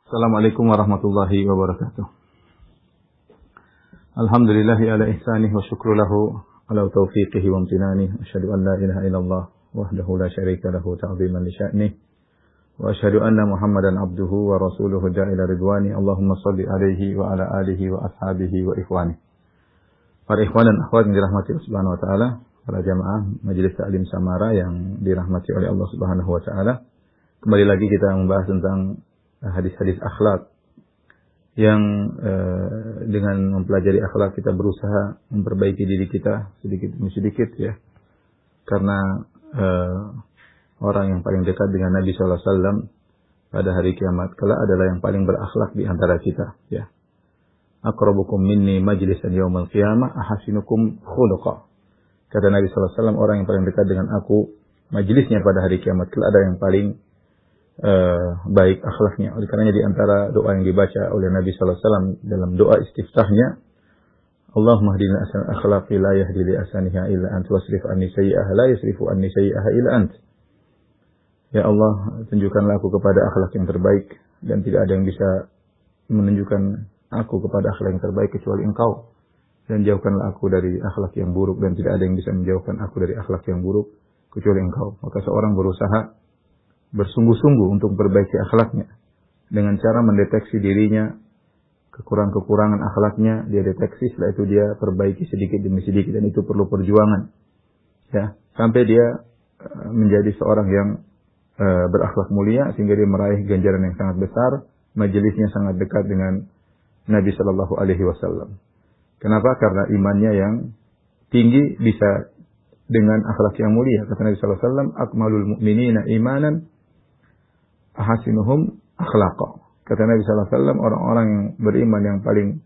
Assalamualaikum warahmatullahi wabarakatuh. Alhamdulillahi ala ihsanih wa syukru lahu ala taufiqihi wa amtinani. Asyhadu an la ilaha illallah wahdahu la syarika lahu ta'ziman li sya'nih. Wa asyhadu anna Muhammadan abduhu wa rasuluhu ja'ila ridwani. Allahumma salli alaihi wa ala alihi wa ashabihi wa ikhwani. Para ikhwan dan akhwat yang dirahmati Allah Subhanahu wa taala, para jamaah Majelis Ta'lim Samara yang dirahmati oleh Allah Subhanahu wa taala. Kembali lagi kita membahas tentang hadis-hadis akhlak yang dengan mempelajari akhlak kita berusaha memperbaiki diri kita sedikit demi sedikit ya, karena orang yang paling dekat dengan Nabi SAW pada hari kiamat kala adalah yang paling berakhlak di antara kita ya. Aqrabukum minni majlisan yaumal qiyamah ahasinukum khuluqa. Kata Nabi SAW, orang yang paling dekat dengan aku majelisnya pada hari kiamat kala ada yang paling baik akhlaknya. Oleh karenanya di antara doa yang dibaca oleh Nabi sallallahu alaihi wasallam dalam doa istiftahnya, Allahumma hdina ahsanal akhlaqi la yahdi li ahsaniha illa anta wasrif anni sayyi'aha la yasrifu anni sayyi'aha illa ant. Ya Allah, tunjukkanlah aku kepada akhlak yang terbaik dan tidak ada yang bisa menunjukkan aku kepada akhlak yang terbaik kecuali Engkau, dan jauhkanlah aku dari akhlak yang buruk dan tidak ada yang bisa menjauhkan aku dari akhlak yang buruk kecuali Engkau. Maka seorang berusaha bersungguh-sungguh untuk memperbaiki akhlaknya dengan cara mendeteksi dirinya, kekurangan-kekurangan akhlaknya dia deteksi, setelah itu dia perbaiki sedikit demi sedikit, dan itu perlu perjuangan ya, sampai dia menjadi seorang yang berakhlak mulia sehingga dia meraih ganjaran yang sangat besar, majelisnya sangat dekat dengan Nabi sallallahu alaihi wasallam. Kenapa? Karena imannya yang tinggi bisa dengan akhlak yang mulia. Kata Nabi sallallahu alaihi wasallam, akmalul mu'minina imanan ahasinuhum akhlaqa. Kata Nabi sallallahu alaihi wasallam, orang-orang yang beriman yang paling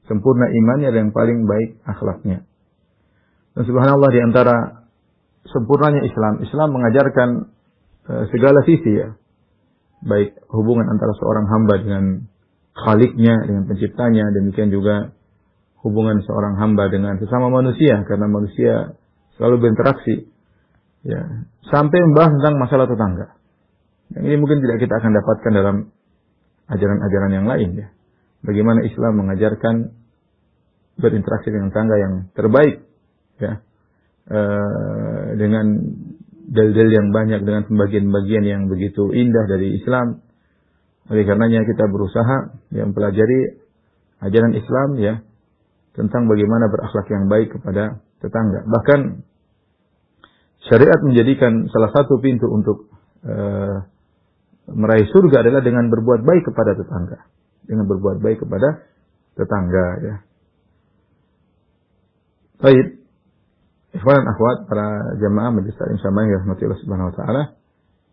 sempurna imannya dan yang paling baik akhlaknya. Dan subhanallah, di antara sempurnanya Islam mengajarkan segala sisi ya. Baik hubungan antara seorang hamba dengan Khaliknya, dengan penciptanya, demikian juga hubungan seorang hamba dengan sesama manusia, karena manusia selalu berinteraksi ya, sampai membahas tentang masalah tetangga. Yang ini mungkin tidak kita akan dapatkan dalam ajaran-ajaran yang lain ya. Bagaimana Islam mengajarkan berinteraksi dengan tetangga yang terbaik ya, dengan dalil yang banyak, dengan pembagian-pembagian yang begitu indah dari Islam. Oleh karenanya kita berusaha ya, mempelajari ajaran Islam ya, tentang bagaimana berakhlak yang baik kepada tetangga. Bahkan syariat menjadikan salah satu pintu untuk meraih surga adalah dengan berbuat baik kepada tetangga. Dengan berbuat baik kepada tetangga ya. Baik. Ikhwan dan akhwat, para jamaah Majelis Ta'lim Samara yang dirahmati Allah Subhanahu wa taala,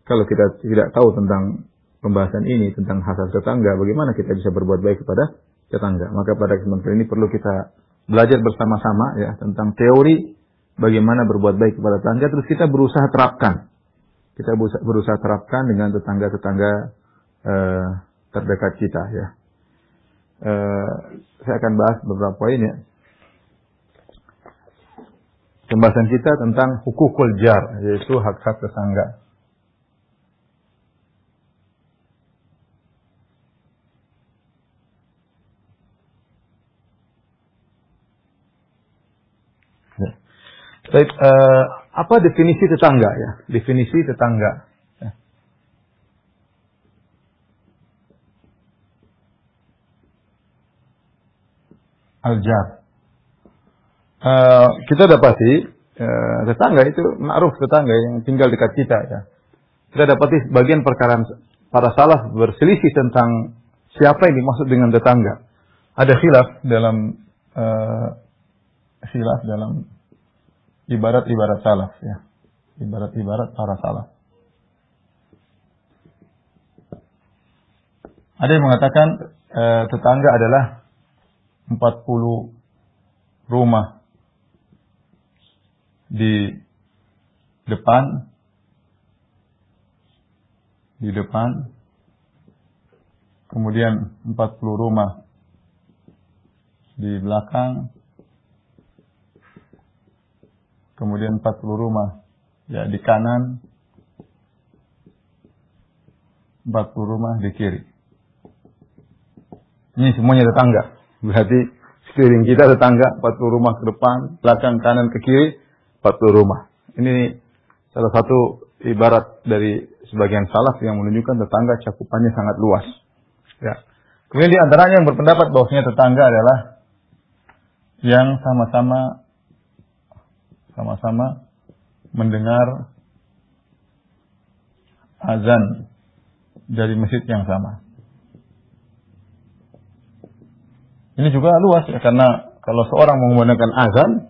kalau kita tidak tahu tentang pembahasan ini tentang hak tetangga, bagaimana kita bisa berbuat baik kepada tetangga? Maka pada kesempatan ini perlu kita belajar bersama-sama ya tentang teori bagaimana berbuat baik kepada tetangga, terus kita berusaha terapkan. Kita berusaha terapkan dengan tetangga-tetangga terdekat kita ya. Saya akan bahas beberapa poin ya. Pembahasan kita tentang hukukul jar, yaitu hak-hak tetangga. Baik, apa definisi tetangga ya? Definisi tetangga. Ya. Al-jar. Kita dapati tetangga itu ma'ruf, tetangga yang tinggal dekat kita ya. Kita dapati bagian perkara para salaf berselisih tentang siapa yang dimaksud dengan tetangga. Ada khilaf dalam ibarat-ibarat salaf ya. Ibarat-ibarat para salaf. Ada yang mengatakan tetangga adalah 40 rumah di depan, kemudian 40 rumah di belakang, kemudian 40 rumah ya di kanan, 40 rumah di kiri. Ini semuanya tetangga. Berarti sekeliling kita tetangga, 40 rumah ke depan, belakang, kanan, ke kiri, 40 rumah. Ini salah satu ibarat dari sebagian salaf yang menunjukkan tetangga cakupannya sangat luas. Ya. Kemudian di antaranya yang berpendapat bahwasanya tetangga adalah yang sama-sama mendengar azan dari masjid yang sama. Ini juga luas ya, karena kalau seorang menggunakan azan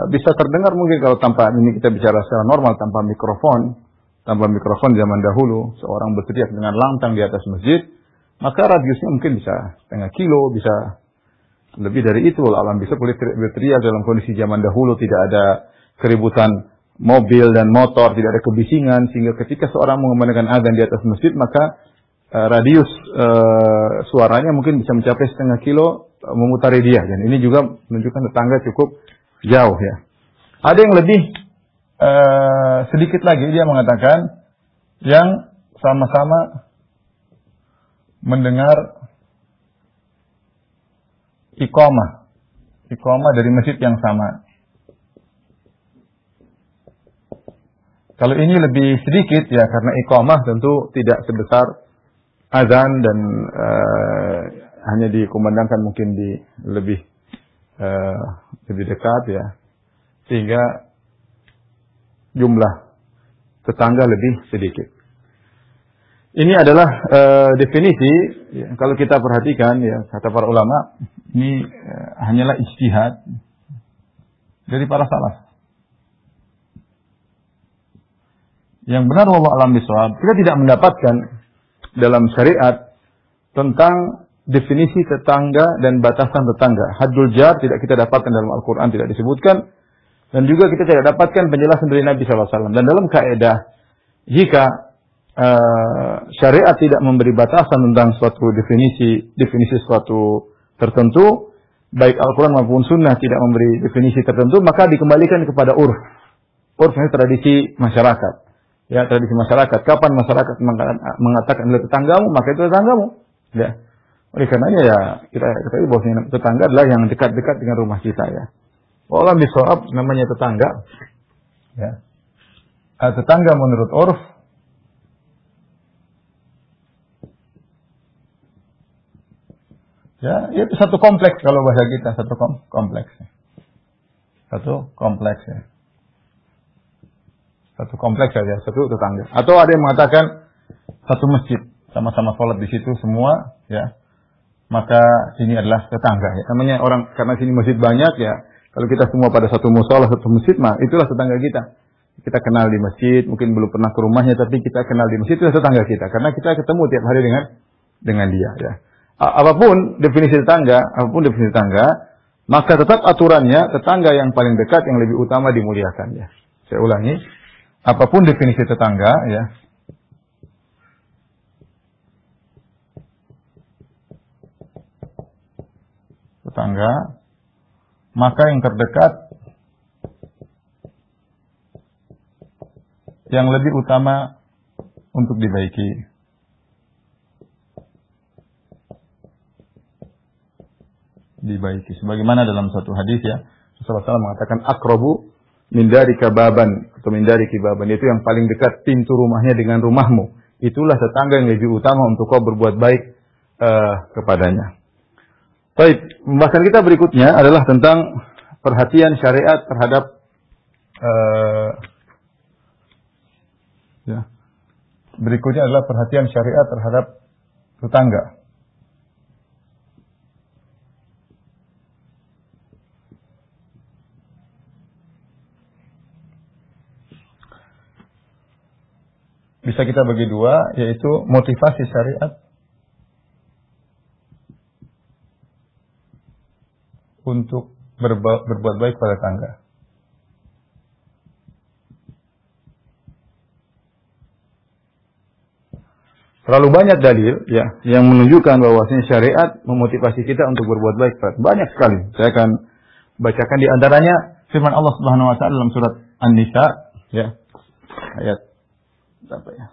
bisa terdengar mungkin kalau tanpa ini kita bicara secara normal tanpa mikrofon zaman dahulu seorang berteriak dengan lantang di atas masjid, maka radiusnya mungkin bisa setengah kilo, bisa lebih dari itu. Alam bisa berteriak dalam kondisi zaman dahulu tidak ada keributan mobil dan motor, tidak ada kebisingan, sehingga ketika seorang mengumandangkan azan di atas masjid maka radius suaranya mungkin bisa mencapai setengah kilo memutari dia, dan ini juga menunjukkan tetangga cukup jauh ya. Ada yang lebih sedikit lagi, dia mengatakan yang sama-sama mendengar iqamah dari masjid yang sama. Kalau ini lebih sedikit ya, karena iqamah tentu tidak sebesar azan dan hanya dikumandangkan mungkin di lebih dekat ya, sehingga jumlah tetangga lebih sedikit. Ini adalah definisi ya, kalau kita perhatikan ya, kata para ulama ini hanyalah ijtihad dari para salaf. Yang benar wallahu a'lam bishawab, kita tidak mendapatkan dalam syariat tentang definisi tetangga dan batasan tetangga. Haddul jar tidak kita dapatkan dalam Al-Quran, tidak disebutkan. Dan juga kita tidak dapatkan penjelasan dari Nabi SAW. Dan dalam kaidah, jika syariat tidak memberi batasan tentang suatu definisi suatu tertentu, baik Al-Quran maupun Sunnah tidak memberi definisi tertentu, maka dikembalikan kepada urf. Urf ini tradisi masyarakat. Ya, tradisi masyarakat. Kapan masyarakat mengatakan adalah tetanggamu, maka itu tetanggamu. Ya. Oleh karenanya ya, kita ketahui bahwa tetangga adalah yang dekat-dekat dengan rumah kita ya. Wallahu bishawab, namanya tetangga. Ya. Tetangga menurut urf ya, itu satu kompleks kalau bahasa kita, satu kompleks. Satu kompleks ya. Satu kompleks saja, satu tetangga. Atau ada yang mengatakan satu masjid, sama-sama sholat di situ semua, ya. Maka ini adalah tetangga. Ya. Namanya orang karena sini masjid banyak, ya. Kalau kita semua pada satu musola, satu masjid, mah itulah tetangga kita. Kita kenal di masjid, mungkin belum pernah ke rumahnya, tapi kita kenal di masjid, itulah tetangga kita. Karena kita ketemu tiap hari dengan dia, ya. Apapun definisi tetangga, maka tetap aturannya tetangga yang paling dekat yang lebih utama dimuliakan, ya. Saya ulangi. Apapun definisi tetangga, ya, tetangga, maka yang terdekat yang lebih utama untuk dibaiki. Sebagaimana dalam satu hadis ya, Rasulullah SAW mengatakan aqrabu min darika baban atau min dariki baban, itu yang paling dekat pintu rumahnya dengan rumahmu. Itulah tetangga yang lebih utama untuk kau berbuat baik kepadanya. Baik, pembahasan kita berikutnya adalah tentang perhatian syariat terhadap berikutnya adalah perhatian syariat terhadap tetangga. Bisa kita bagi dua, yaitu motivasi syariat untuk berbuat baik pada tetangga. Terlalu banyak dalil ya yang menunjukkan bahwasanya syariat memotivasi kita untuk berbuat baik. Banyak sekali. Saya akan bacakan di antaranya firman Allah Subhanahu wa taala dalam surat An-Nisa ya. Ayat apa ya?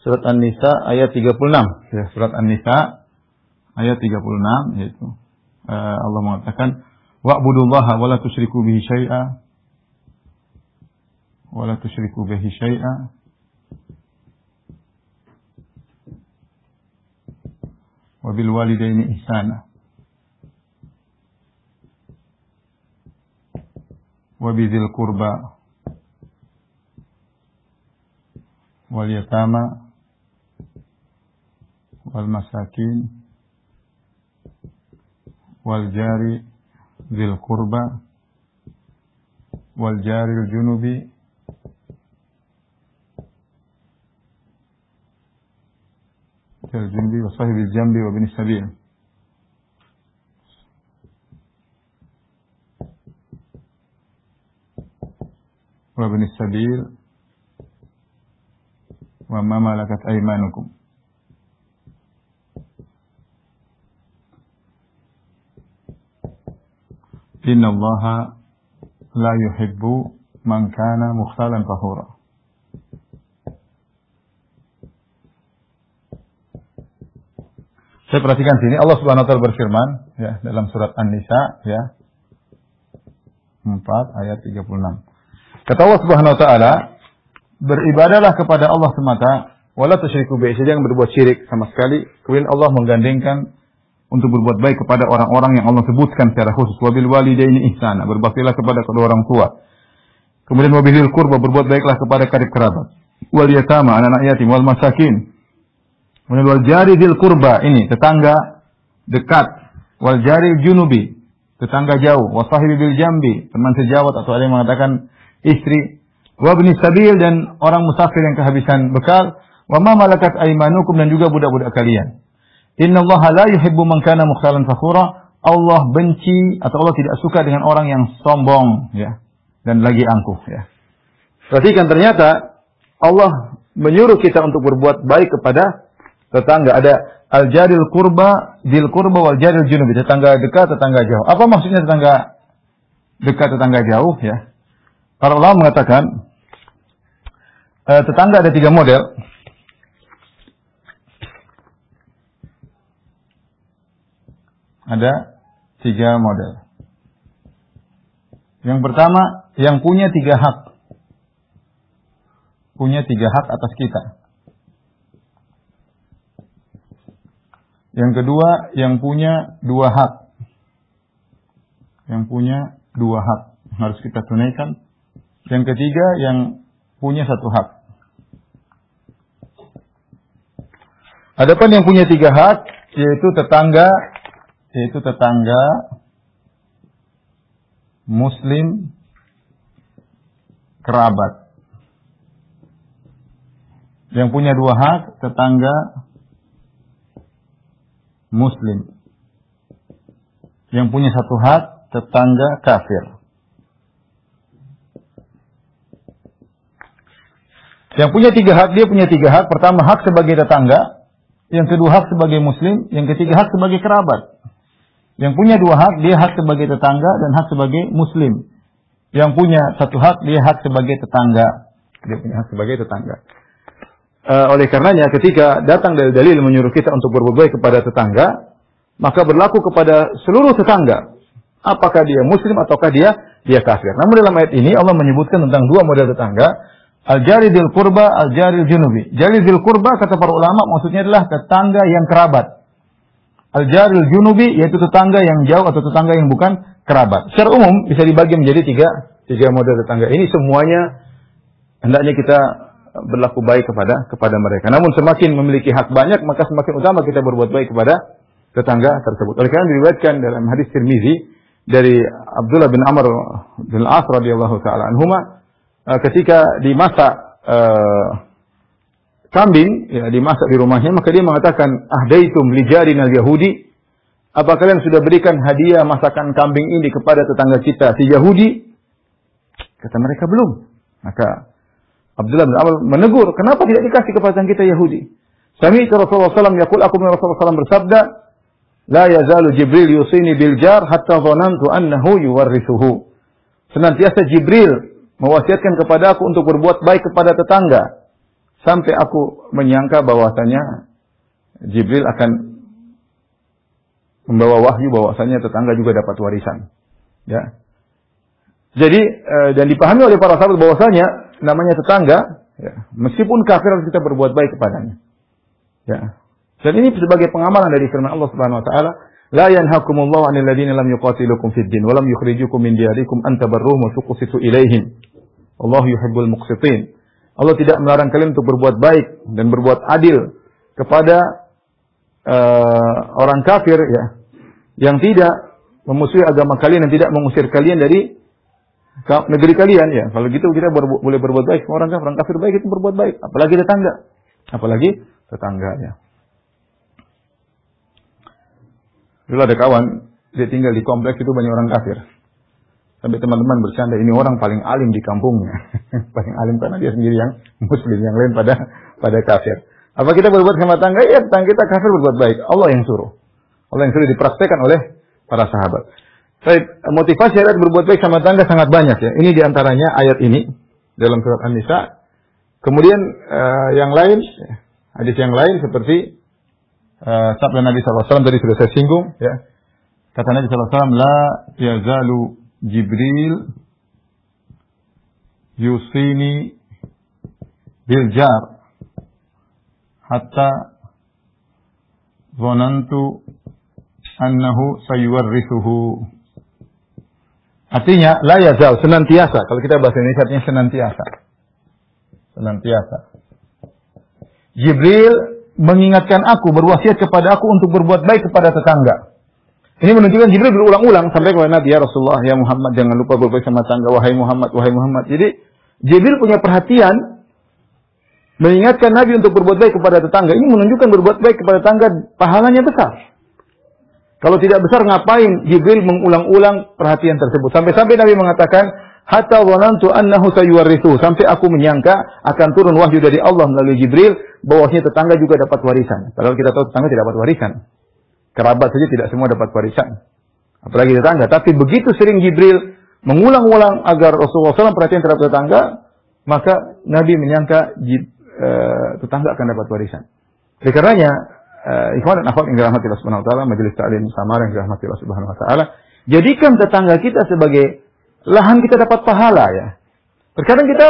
Surat An-Nisa ayat 36. Ya, surat An-Nisa ayat 36 yaitu Allah mengatakan wa'budullaha wa la tusyriku bihi syai'a wa la tusyriku bihi syai'a wa bil walidaini ihsana wa bidzil qurba wal yatama wal masakin wal jari dzil qurba wal jaril junubi wa sahibil jambi wa binis sabil. Wa binis sabil wa ma malakat aymanukum. Inna Allaha la yuhibbu man kana mukhtalan fakhura. Saya perhatikan sini Allah Subhanahu wa taala berfirman ya dalam surat An-Nisa ya 4 ayat 36. Kata Allah Subhanahu wa taala, beribadahlah kepada Allah semata, wala tusyriku bihi, jangan berbuat syirik sama sekali. Kemudian Allah menggandengkan untuk berbuat baik kepada orang-orang yang Allah sebutkan secara khusus. Wabil walidaini ihsana, berbaktilah kepada kedua orang tua. Kemudian wabil qurba, berbuat baiklah kepada karib kerabat. Wal yatama, anak-anak yatim, wal masakin. Kemudian wal jari dzil qurba, ini tetangga dekat. Wal jari junubi, tetangga jauh. Wasahibi bil jambi, teman sejawat atau ada yang mengatakan istri. Wa ibnis sabil, dan orang musafir yang kehabisan bekal. Wa ma malakat aymanukum, dan juga budak-budak kalian. Inna Allah la yuhibbu man kana mukhtalan fakhura. Allah benci atau Allah tidak suka dengan orang yang sombong ya dan lagi angkuh ya. Perhatikan, ternyata Allah menyuruh kita untuk berbuat baik kepada tetangga. Ada al-jaril qurba, dzil qurba wal jaril junubi, tetangga dekat, tetangga jauh. Apa maksudnya tetangga dekat, tetangga jauh ya? Para ulama mengatakan tetangga ada 3 model. Ada 3 model. Yang pertama, yang punya 3 hak. Punya 3 hak atas kita. Yang kedua, yang punya 2 hak. Yang punya 2 hak. Harus kita tunaikan. Yang ketiga, yang punya 1 hak. Adapun yang punya 3 hak, yaitu tetangga muslim kerabat. Yang punya 2 hak, tetangga muslim. Yang punya 1 hak, tetangga kafir. Yang punya 3 hak, dia punya 3 hak. Pertama, hak sebagai tetangga. Yang kedua, hak sebagai muslim. Yang ketiga, hak sebagai kerabat. Yang punya 2 hak, dia hak sebagai tetangga dan hak sebagai muslim. Yang punya 1 hak, dia hak sebagai tetangga. Dia punya hak sebagai tetangga. Oleh karenanya, ketika datang dari dalil menyuruh kita untuk berbuat baik kepada tetangga, maka berlaku kepada seluruh tetangga. Apakah dia muslim ataukah dia kafir. Namun dalam ayat ini Allah menyebutkan tentang 2 model tetangga. Al-jari dzil qurba, al-jari junubi. Jari dzil qurba, kata para ulama, maksudnya adalah tetangga yang kerabat. Al-jaril junubi, yaitu tetangga yang jauh atau tetangga yang bukan kerabat. Secara umum bisa dibagi menjadi 3 model tetangga. Ini semuanya hendaknya kita berlaku baik kepada mereka. Namun semakin memiliki hak banyak, maka semakin utama kita berbuat baik kepada tetangga tersebut. Oleh karena diriwayatkan dalam hadis Tirmizi dari Abdullah bin Amr bin Al-As radhiyallahu taala anhuma, ketika dimasak kambing, ya, dimasak di rumahnya, maka dia mengatakan, ahdaitum li jarinal yahudi, apa kalian sudah berikan hadiah masakan kambing ini kepada tetangga kita si Yahudi? Kata mereka belum. Maka Abdullah bin Amr menegur, kenapa tidak dikasih kepada tetangga kita Yahudi? Sami'tu Rasulullah SAW yaqul, aku mendengar Rasulullah SAW bersabda, la yazalu Jibril yusini bil jar hatta dhanantu annahu yuwarrithuhu. Senantiasa Jibril mewasiatkan kepada aku untuk berbuat baik kepada tetangga, sampai aku menyangka bahwasanya Jibril akan membawa wahyu bahwasanya tetangga juga dapat warisan. Ya. Jadi dan dipahami oleh para sahabat bahwasanya namanya tetangga, ya, meskipun kafir harus kita berbuat baik kepadanya. Ya. Dan ini sebagai pengamalan dari firman Allah Subhanahu wa taala, la yanhakumullahu 'anil ladzina lam yuqatilukum fid din wa lam yukhrijukum min diyarikum an tabarruhum wa tuqsitu ilaihim. Wallahu yuhibbul muqsitin. Allah tidak melarang kalian untuk berbuat baik dan berbuat adil kepada orang kafir, ya, yang tidak memusuhi agama kalian dan tidak mengusir kalian dari negeri kalian, ya. Kalau gitu kita boleh berbuat baik sama orang kafir baik itu berbuat baik, apalagi tetangga, ya. Dulu ada kawan, dia tinggal di kompleks itu banyak orang kafir. Sampai teman-teman bercanda, ini orang paling alim di kampungnya. Paling alim karena dia sendiri yang muslim, yang lain pada kafir. Apa kita berbuat sama tetangga? Ya, tetangga kita kafir berbuat baik. Allah yang suruh. Allah yang suruh dipraktekkan oleh para sahabat. Motivasi ayat berbuat baik sama tetangga sangat banyak, ya. Ini diantaranya ayat ini dalam surat An-Nisa. Kemudian yang lain, hadis yang lain seperti sabda Nabi SAW tadi sudah saya singgung, ya. Kata Nabi SAW, la yazalu Jibril yusini bil jar hatta zonantu annahu sayuwarrithuhu. Artinya la yazal, senantiasa. Kalau kita bahasa Indonesia artinya senantiasa. Jibril mengingatkan aku, berwasiat kepada aku untuk berbuat baik kepada tetangga. Ini menunjukkan Jibril berulang-ulang sampai kepada Nabi, ya Rasulullah, ya Muhammad, jangan lupa berbuat baik sama tetangga, wahai Muhammad, wahai Muhammad. Jadi Jibril punya perhatian mengingatkan Nabi untuk berbuat baik kepada tetangga. Ini menunjukkan berbuat baik kepada tetangga pahalanya besar. Kalau tidak besar, ngapain Jibril mengulang-ulang perhatian tersebut? Sampai-sampai Nabi mengatakan, hatta dhanantu annahu sayuwarrithu, sampai aku menyangka akan turun wahyu dari Allah melalui Jibril bahwasanya tetangga juga dapat warisan. Padahal kita tahu tetangga tidak dapat warisan. Kerabat saja tidak semua dapat warisan, apalagi tetangga. Tapi begitu sering Jibril mengulang-ulang agar Rasulullah SAW perhatian terhadap tetangga, maka Nabi menyangka tetangga akan dapat warisan. Oleh karenanya, ikhwan dan akhwat yang dirahmati Allah Subhanahu wa taala, majelis taklim Samara yang dirahmati Allah Subhanahu wa taala, jadikan tetangga kita sebagai lahan kita dapat pahala, ya. Terkadang kita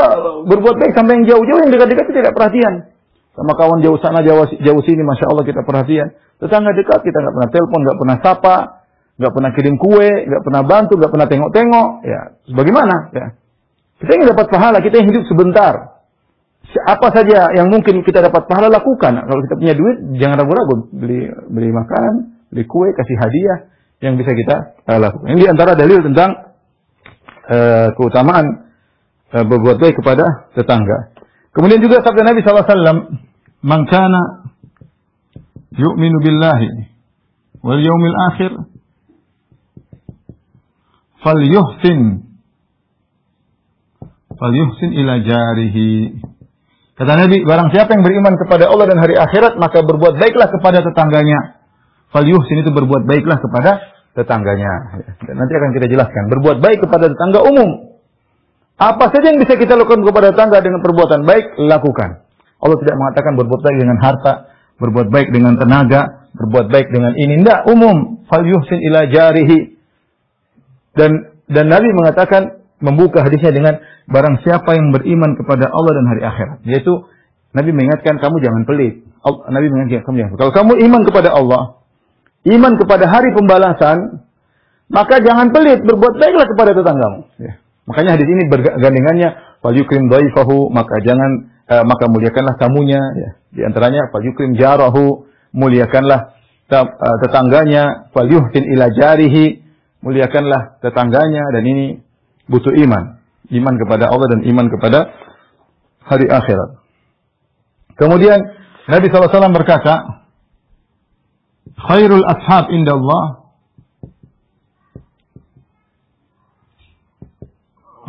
berbuat baik sampai yang jauh-jauh, yang dekat-dekat tidak perhatian. Sama kawan jauh sana, jauh sini, Masya Allah kita perhatian. Tetangga dekat kita nggak pernah telepon, nggak pernah sapa, nggak pernah kirim kue, nggak pernah bantu, nggak pernah tengok-tengok. Ya, bagaimana? Ya. Kita ingin dapat pahala, kita yang hidup sebentar. Apa saja yang mungkin kita dapat pahala lakukan. Kalau kita punya duit, jangan ragu-ragu beli makanan, beli kue, kasih hadiah yang bisa kita lakukan. Ini diantara dalil tentang keutamaan berbuat baik kepada tetangga. Kemudian juga sabda Nabi SAW, man kana yu'minu billahi wal yawmil akhir falyuhsin ila jarihi. Kata Nabi, barang siapa yang beriman kepada Allah dan hari akhirat, maka berbuat baiklah kepada tetangganya. Falyuhsin itu berbuat baiklah kepada tetangganya. Dan nanti akan kita jelaskan. Berbuat baik kepada tetangga umum. Apa saja yang bisa kita lakukan kepada tetangga dengan perbuatan baik, lakukan. Allah tidak mengatakan berbuat baik dengan harta, berbuat baik dengan tenaga, berbuat baik dengan ini. Tidak, umum. Falyuhsin ila jarihi. Dan Nabi mengatakan, membuka hadisnya dengan barang siapa yang beriman kepada Allah dan hari akhirat. Yaitu Nabi mengingatkan kamu jangan pelit. Nabi mengingatkan kamu jangan pelit. Kalau kamu iman kepada Allah, iman kepada hari pembalasan, maka jangan pelit, berbuat baiklah kepada tetanggamu. Ya. Makanya hadis ini bergandengannya falyukrim dhaifahu, maka muliakanlah tamunya, ya. Di antaranya falyukrim jarahu, muliakanlah tetangganya, falyuhsin ila jarihi, muliakanlah tetangganya. Dan ini butuh iman kepada Allah dan iman kepada hari akhirat. Kemudian Nabi SAW berkata, khairul ashab indallah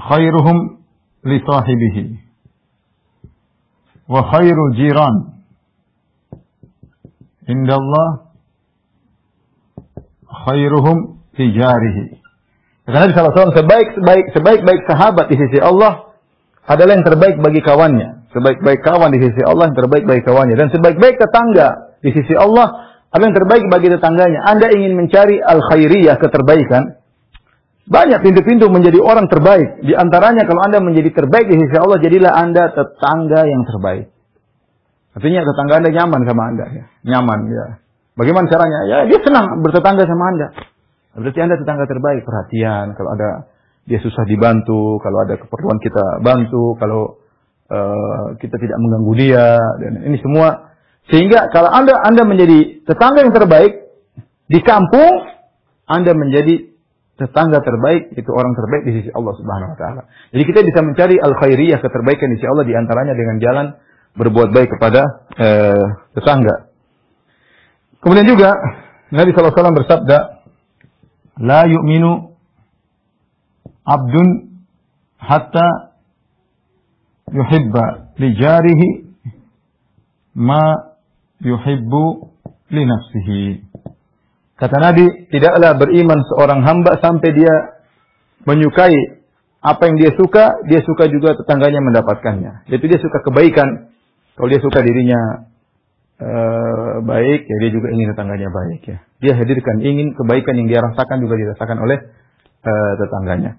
khairuhum li sahibihi wa khairul jiran indallah khairuhum li jarihi. Karena Nabi SAW sebaik-baik sahabat di sisi Allah adalah yang terbaik bagi kawannya. Sebaik-baik kawan di sisi Allah yang terbaik bagi kawannya. Dan sebaik-baik tetangga di sisi Allah apa yang terbaik bagi tetangganya. Anda ingin mencari al-khairiyah, keterbaikan. Banyak pintu-pintu menjadi orang terbaik. Di antaranya kalau Anda menjadi terbaik di sisi Allah, jadilah Anda tetangga yang terbaik. Artinya tetangga Anda nyaman sama Anda. Ya. Nyaman. Ya. Bagaimana caranya? Ya dia senang bertetangga sama Anda. Berarti Anda tetangga terbaik. Perhatian. Kalau ada dia susah dibantu. Kalau ada keperluan kita bantu. Kalau kita tidak mengganggu dia. Dan ini semua. Sehingga kalau Anda menjadi tetangga yang terbaik. Di kampung. Anda menjadi tetangga terbaik, itu orang terbaik di sisi Allah Subhanahu wa taala. Jadi kita bisa mencari al-khairiyah, keterbaikan di sisi Allah, di antaranya dengan jalan berbuat baik kepada tetangga. Kemudian juga Nabi sallallahu alaihi wasallam bersabda, "La yu'minu 'abdun hatta yuhibba li jarihi ma yuhibbu li nafsihi." Kata Nabi, tidaklah beriman seorang hamba sampai dia menyukai apa yang dia suka juga tetangganya mendapatkannya. Yaitu dia suka kebaikan. Kalau dia suka dirinya baik, ya dia juga ingin tetangganya baik. Ya. Dia hadirkan, ingin kebaikan yang dia rasakan juga dirasakan oleh tetangganya.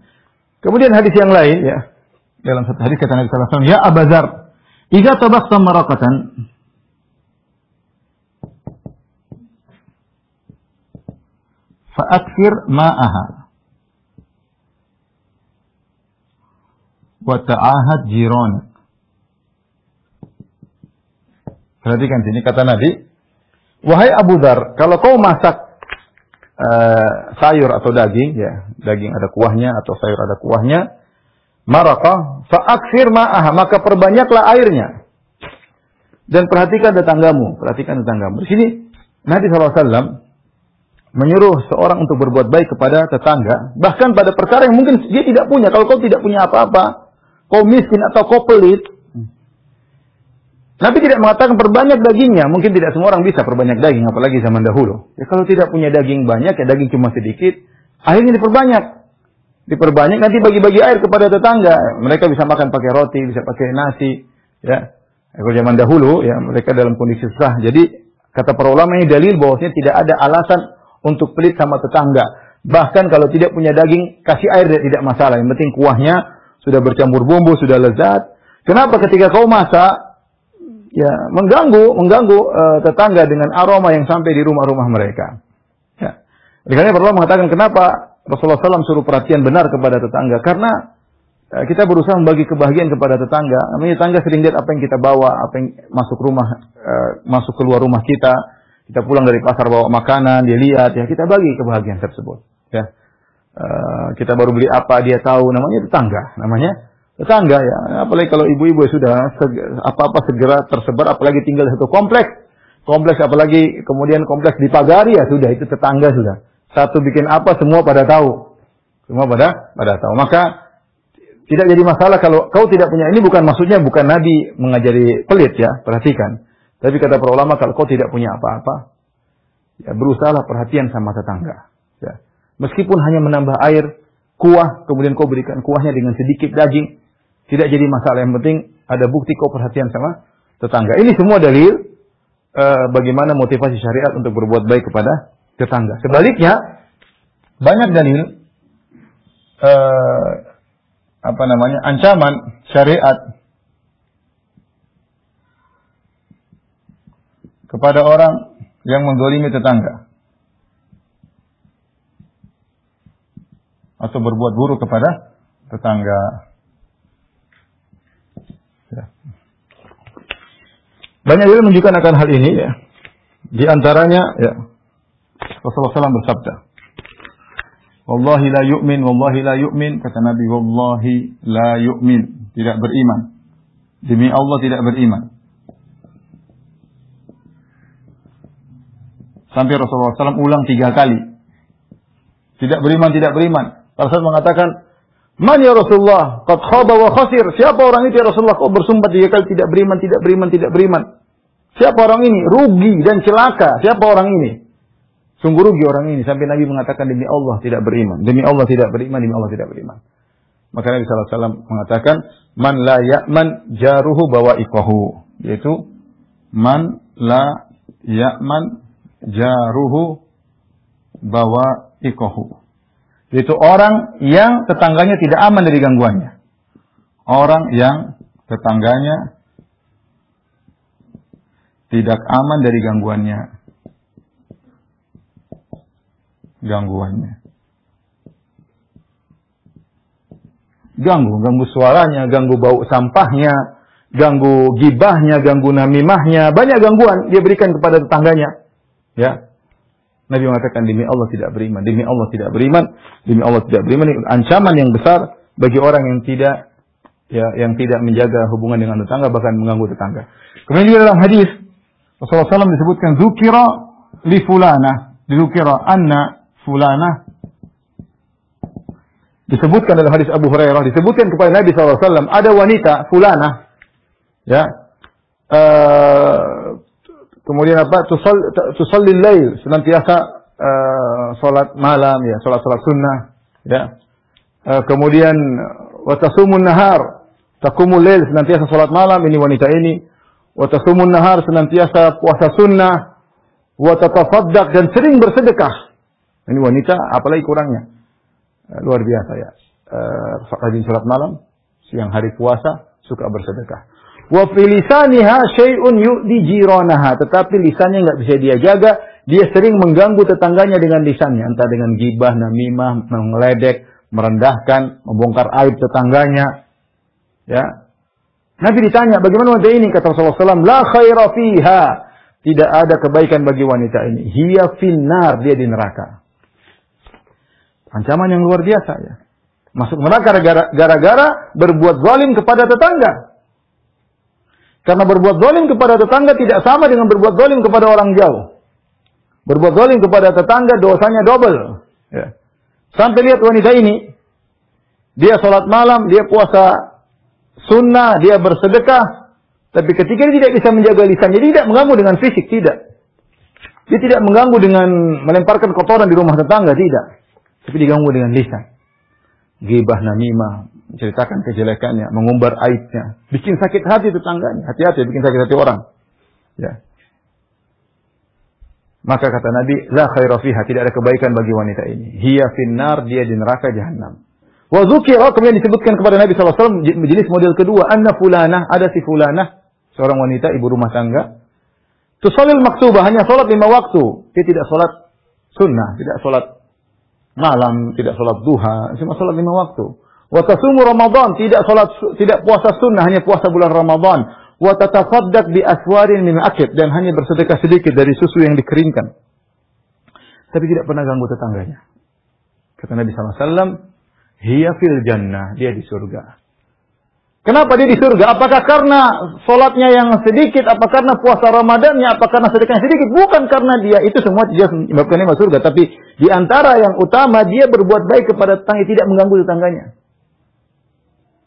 Kemudian hadis yang lain, ya dalam satu hadis kata Nabi sallallahu alaihi wasallam, "Ya Abu Dzar, idza tabaqta maraqatan fa'akthir ma'aha wa ta'ahad jiranak." Perhatikan sini kata Nabi, "Wahai Abu Dzar, kalau kau masak sayur atau daging, ya, daging ada kuahnya atau sayur ada kuahnya, maraqah fa'akthir ma'aha, maka perbanyaklah airnya. Dan perhatikan tetanggamu. Di sini Nabi SAW menyuruh seorang untuk berbuat baik kepada tetangga, bahkan pada perkara yang mungkin dia tidak punya. Kalau kau tidak punya apa-apa, kau miskin atau kau pelit, Nabi tidak mengatakan perbanyak dagingnya. Mungkin tidak semua orang bisa perbanyak daging, apalagi zaman dahulu. Ya, kalau tidak punya daging banyak, ya daging cuma sedikit, akhirnya diperbanyak, nanti bagi-bagi air kepada tetangga. Mereka bisa makan pakai roti, bisa pakai nasi. Ya, kalau zaman dahulu, ya mereka dalam kondisi susah. Jadi kata para ulama ini dalil bahwasanya tidak ada alasan untuk pelit sama tetangga. Bahkan kalau tidak punya daging, kasih air tidak masalah. Yang penting kuahnya sudah bercampur bumbu, sudah lezat. Kenapa ketika kau masak, ya mengganggu tetangga dengan aroma yang sampai di rumah-rumah mereka. Ya. Karena para ulama mengatakan kenapa Rasulullah SAW suruh perhatian benar kepada tetangga. Karena kita berusaha membagi kebahagiaan kepada tetangga. Namanya tetangga sering lihat apa yang kita bawa, apa yang masuk keluar rumah kita. Kita pulang dari pasar bawa makanan, dia lihat, ya kita bagi kebahagiaan tersebut. Ya, kita baru beli apa, dia tahu, namanya tetangga, ya. Apalagi kalau ibu-ibu sudah apa-apa segera tersebar, apalagi tinggal di satu kompleks, apalagi kemudian kompleks dipagari, ya sudah itu tetangga sudah. Satu bikin apa, semua pada tahu, pada tahu. Maka tidak jadi masalah kalau kau tidak punya. Ini bukan maksudnya, bukan Nabi mengajari pelit, ya. Perhatikan. Tapi kata para ulama, kalau kau tidak punya apa-apa, ya berusahalah perhatian sama tetangga. Ya. Meskipun hanya menambah air, kuah, kemudian kau berikan kuahnya dengan sedikit daging, tidak jadi masalah. Yang penting ada bukti kau perhatian sama tetangga. Ini semua dalil bagaimana motivasi syariat untuk berbuat baik kepada tetangga. Sebaliknya, banyak dalil ancaman syariat kepada orang yang menzalimi tetangga atau berbuat buruk kepada tetangga. Ya. Banyak dalil menunjukkan akan hal ini, ya. Di antaranya, ya, Rasulullah SAW bersabda, "Wallahi la yu'min, kata Nabi, wallahi la yu'min, tidak beriman. Demi Allah tidak beriman. Sampai Rasulullah SAW ulang 3 kali. Tidak beriman. Rasul mengatakan, "Man ya Rasulullah, qad khaba wa khasir." Siapa orang itu ya Rasulullah? Kau bersumpah 3 kali tidak beriman. Siapa orang ini? Rugi dan celaka. Siapa orang ini? Sungguh rugi orang ini. Sampai Nabi mengatakan, demi Allah tidak beriman. Maka Nabi SAW mengatakan, man la ya'man jaruhu bawa'iqahu. Yaitu, man la ya'man jaruhu bawa'iqahu. Yaitu orang yang tetangganya tidak aman dari gangguannya. Orang yang tetangganya tidak aman dari gangguannya. Ganggu suaranya, ganggu bau sampahnya, ganggu gibahnya, ganggu namimahnya, banyak gangguan dia berikan kepada tetangganya. Ya. Nabi mengatakan demi Allah tidak beriman, demi Allah tidak beriman, demi Allah tidak beriman. Ini ancaman yang besar bagi orang yang tidak menjaga hubungan dengan tetangga, bahkan mengganggu tetangga. Kemudian juga dalam hadis Rasulullah SAW disebutkan zukira li fulana, zukira anna fulana. Disebutkan dalam hadis Abu Hurairah, disebutkan kepada Nabi SAW, ada wanita fulana, ya, kemudian apa? Tusallil lail, senantiasa salat malam, ya, salat sunnah, ya. Kemudian wa tasumun nahar, taqumul lail, senantiasa salat malam, ini wanita ini. Wa tasumun nahar, senantiasa puasa sunnah. Wa tatasaddaq, dan sering bersedekah. Ini wanita, apalagi kurangnya. Luar biasa, ya. Rajin salat malam, siang hari puasa, suka bersedekah. Wa fi lisaniha syai'un yu'di jiranaha, tetapi lisannya enggak bisa dia jaga, dia sering mengganggu tetangganya dengan lisannya, entah dengan gibah, namimah, mengeledek, merendahkan, membongkar aib tetangganya. Ya. Nabi ditanya, bagaimana wanita ini? Kata Rasulullah SAW, la khaira fiha, tidak ada kebaikan bagi wanita ini. Hiya finnar, dia di neraka. Ancaman yang luar biasa, ya. Masuk neraka gara-gara berbuat zalim kepada tetangga. Karena berbuat zalim kepada tetangga tidak sama dengan berbuat zalim kepada orang jauh. Berbuat zalim kepada tetangga dosanya double. Ya. Sampai lihat wanita ini, dia sholat malam, dia puasa sunnah, dia bersedekah, tapi ketika dia tidak bisa menjaga lisannya, dia tidak mengganggu dengan fisik, tidak. Dia tidak mengganggu dengan melemparkan kotoran di rumah tetangga, tidak. Tapi diganggu dengan lisan. Ghibah, namimah, menceritakan kejelekannya, mengumbar aibnya, bikin sakit hati tetangganya. Hati-hati bikin sakit hati orang. Ya. Maka kata Nabi, la khaira fiha, tidak ada kebaikan bagi wanita ini. Hiya finnar, dia di neraka jahanam. Wa dzukira, kemudian disebutkan kepada Nabi SAW jenis model kedua, anna fulanah, ada si fulanah, seorang wanita ibu rumah tangga. Tusallil maktubah, hanya salat 5 waktu. Dia tidak salat sunnah, tidak salat malam, tidak salat duha, cuma salat 5 waktu. Wa tasumu Ramadan, tidak puasa sunnah, hanya puasa bulan Ramadan. Wa tatasaddaq bi aswarin min akid, dan hanya bersedekah sedikit dari susu yang dikeringkan. Tapi tidak pernah ganggu tetangganya. Kata Nabi SAW, hiya fil jannah, dia di surga. Kenapa dia di surga? Apakah karena salatnya yang sedikit, apa karena puasa Ramadannya, apa karena sedekahnya sedikit? Bukan karena dia, itu semua dia menyebabkan dia masuk surga. Tapi di antara yang utama, dia berbuat baik kepada tetangga, tidak mengganggu tetangganya.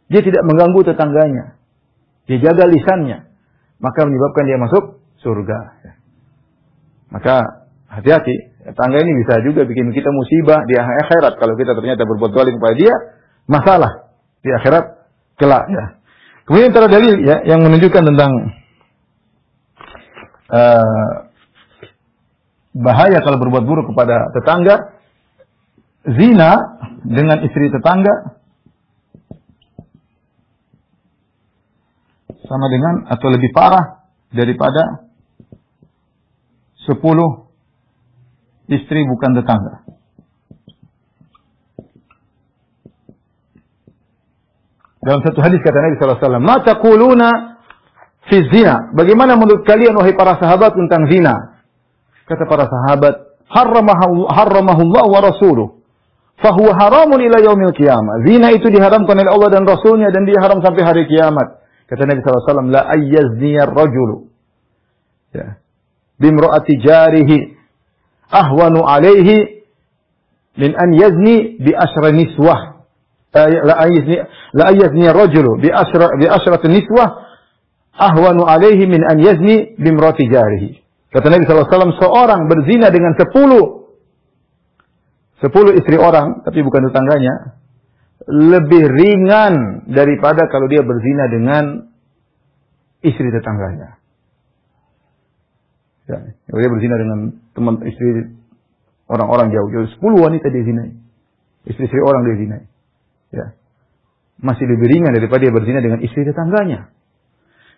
Dia tidak mengganggu tetangganya. Dia jaga lisannya. Maka menyebabkan dia masuk surga. Maka hati-hati. Tetangga ini bisa juga bikin kita musibah di akhirat. Kalau kita ternyata berbuat zalim kepada dia, masalah di akhirat kelak, ya. Kemudian antara dalil, ya, yang menunjukkan tentang bahaya kalau berbuat buruk kepada tetangga, zina dengan istri tetangga sama dengan atau lebih parah daripada 10 istri bukan tetangga. Dalam satu hadis kata Nabi SAW, "Ma taquluna fi zina?" Bagaimana menurut kalian wahai para sahabat tentang zina? Kata para sahabat, "Harramahullah wa rasuluh, fahuwa haramun ila yaumil qiyamah." Zina itu diharamkan oleh Allah dan Rasulnya, dan dia haram sampai hari kiamat. Kata Nabi SAW, "La ayyazni ar-rajulu, ya, bimra'ati jarihi ahwanu alaihi min an yazni bi ashra niswah." La ayazni ar-rajulu bi ashrati niswah ahwanu alaihi min an yazni bimrati jarihi. Kata Nabi SAW, seorang berzina dengan 10 istri orang, tapi bukan tetangganya, lebih ringan daripada kalau dia berzina dengan istri tetangganya. Ya, kalau dia berzina dengan teman istri orang-orang jauh-jauh, 10 wanita dia zinai. Istri-istri orang dia zinai. Ya. Masih lebih ringan daripada dia berzina dengan istri tetangganya.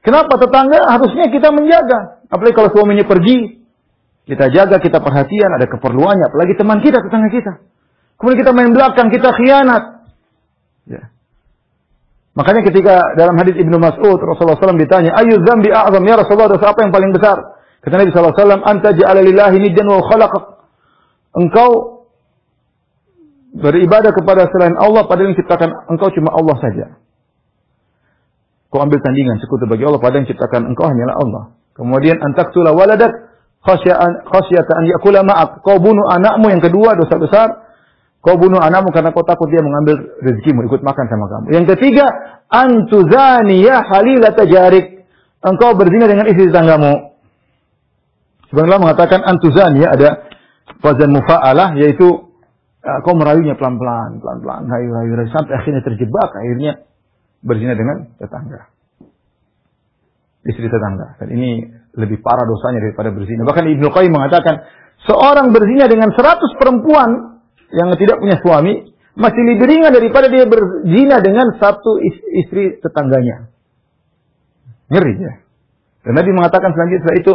Kenapa? Tetangga harusnya kita menjaga. Apalagi kalau suaminya pergi, kita jaga, kita perhatian, ada keperluannya. Apalagi teman kita, tetangga kita. Kemudian kita main belakang, kita khianat. Ya. Makanya ketika dalam hadis Ibnu Mas'ud, Rasulullah SAW ditanya, Ayu dzambi a'zam ya Rasulullah, dosa apa yang paling besar? Kata Nabi SAW, Anta ja'ala lillahi niddan wa khalaqak. Engkau beribadah kepada selain Allah, padahal yang ciptakan engkau cuma Allah saja. Kau ambil tandingan sekutu bagi Allah, padahal yang ciptakan engkau hanyalah Allah. Kemudian antaktula waladak khasyata an yakula ma'ak. Kau bunuh anakmu, yang kedua dosa besar. Kau bunuh anakmu karena kau takut dia mengambil rezekimu, ikut makan sama kamu. Yang ketiga, antuzaniya halilata jarik. Engkau berzina dengan istri tetanggamu. Sebenarnya mengatakan antuzaniya ada wazan mufa'alah, yaitu kau merayunya pelan-pelan, rayu sampai akhirnya terjebak, akhirnya berzina dengan tetangga. Istri tetangga. Dan ini lebih parah dosanya daripada berzina. Bahkan Ibnu Qayyim mengatakan, seorang berzina dengan 100 perempuan yang tidak punya suami, masih lebih ringan daripada dia berzina dengan satu istri tetangganya. Ngeri ya. Dan Nabi mengatakan selanjutnya setelah itu,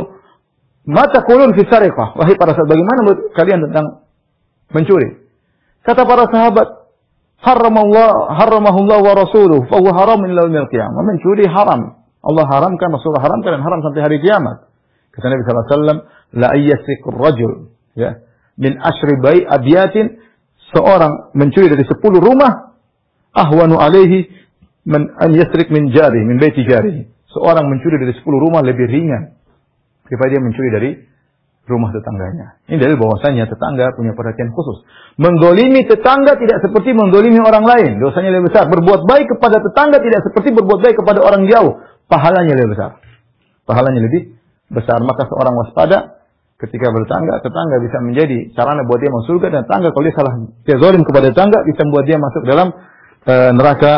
mata kulun fi sariqah. Wahai para sahabat, bagaimana menurut kalian tentang mencuri? Kata para sahabat, haramahullah wa rasuluh, fa huwa haram ila yaumil qiyamah. Mencuri haram. Allah haramkan, Rasulullah haramkan, dan haram sampai hari kiamat. Kata Nabi sallallahu alaihi wasallam, la ayyasikur rajul, ya, min ashri bai abyatin, seorang mencuri dari 10 rumah, ahwanu alaihi an yasrik min jari, min baiti jari. Seorang mencuri dari 10 rumah lebih ringan daripada dia mencuri dari rumah tetangganya. Ini dalil bahwasanya tetangga punya perhatian khusus. Menggolimi tetangga tidak seperti menggolimi orang lain. Dosanya lebih besar. Berbuat baik kepada tetangga tidak seperti berbuat baik kepada orang jauh. Pahalanya lebih besar. Pahalanya lebih besar. Maka seorang waspada ketika bertetangga, tetangga bisa menjadi sarana buat dia masuk surga, dan tetangga kalau dia salah, dia zalim kepada tetangga, bisa membuat dia masuk dalam neraka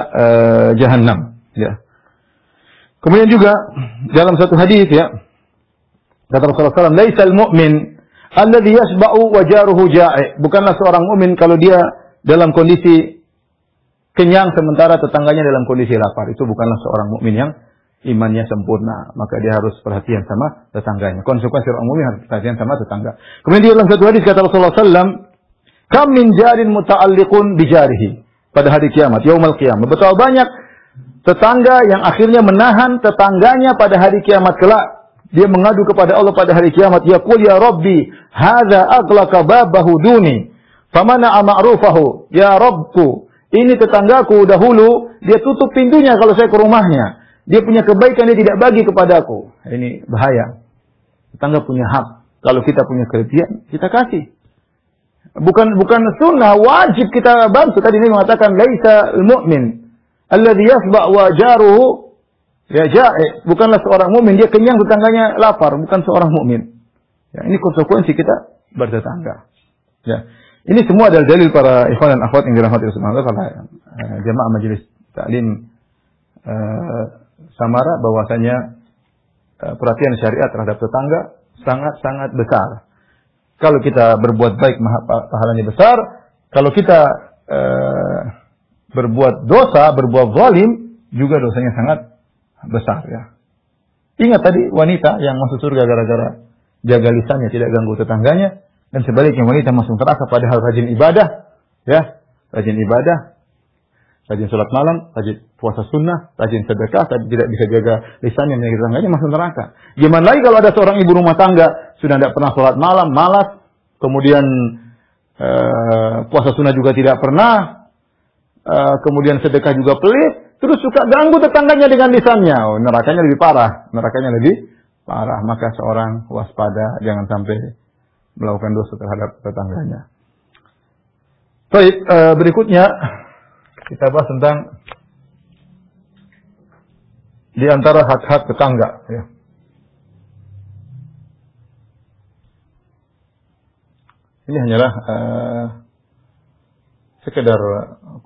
jahanam. Ya. Kemudian juga dalam satu hadis, ya, kata Rasulullah SAW, laisal mu'min alladhi yasba'u wa jaruhu ja'i. Bukanlah seorang mukmin kalau dia dalam kondisi kenyang sementara tetangganya dalam kondisi lapar. Itu bukanlah seorang mukmin yang imannya sempurna. Maka dia harus perhatian sama tetangganya. Konsekuensi orang mukmin harus perhatian sama tetangga. Kemudian dalam satu hadis kata Rasulullah SAW, kam min jarin muta'alliqun bijarihi. Pada hari kiamat, yaumul qiyamah. Betapa banyak tetangga yang akhirnya menahan tetangganya pada hari kiamat kelak. Dia mengadu kepada Allah pada hari kiamat. Yaqul ya Rabbi, hadza aghlaqa babahu duni, famana'a ma'rufahu. Ya Rabbku, ini tetanggaku dahulu, dia tutup pintunya kalau saya ke rumahnya. Dia punya kebaikan, dia tidak bagi kepadaku. Ini bahaya. Tetangga punya hak. Kalau kita punya kelebihan, kita kasih. Bukan sunnah, wajib kita bantu. Tadi ini mengatakan laisa al-mu'min alladhi yasba' wa jaruhu ya ja'i. Bukanlah seorang mukmin dia kenyang tetangganya lapar, bukan seorang mukmin. Ya, ini konsekuensi kita bertetangga. Ya. Ini semua adalah dalil para ikhwan dan akhwat yang dirahmati Allah Subhanahu wa taala. Jamaah majelis taklim Samara, bahwasanya perhatian syariat terhadap tetangga sangat-sangat besar. Kalau kita berbuat baik, pahalanya besar. Kalau kita berbuat dosa, berbuat zalim, juga dosanya sangat besar, ya. Ingat tadi wanita yang masuk surga gara-gara jaga lisannya, tidak ganggu tetangganya, dan sebaliknya wanita masuk neraka padahal rajin ibadah, ya, rajin ibadah, rajin sholat malam, rajin puasa sunnah, rajin sedekah, tapi tidak bisa jaga lisannya, menjaga tetangganya, masuk neraka. Gimana lagi kalau ada seorang ibu rumah tangga sudah tidak pernah sholat malam, malas, kemudian puasa sunnah juga tidak pernah, kemudian sedekah juga pelit, terus suka ganggu tetangganya dengan lisannya. Oh, nerakanya lebih parah. Nerakanya lebih parah. Maka seorang waspada, jangan sampai melakukan dosa terhadap tetangganya. Baik, berikutnya kita bahas tentang di antara hak-hak tetangga, ya. Ini hanyalah sekedar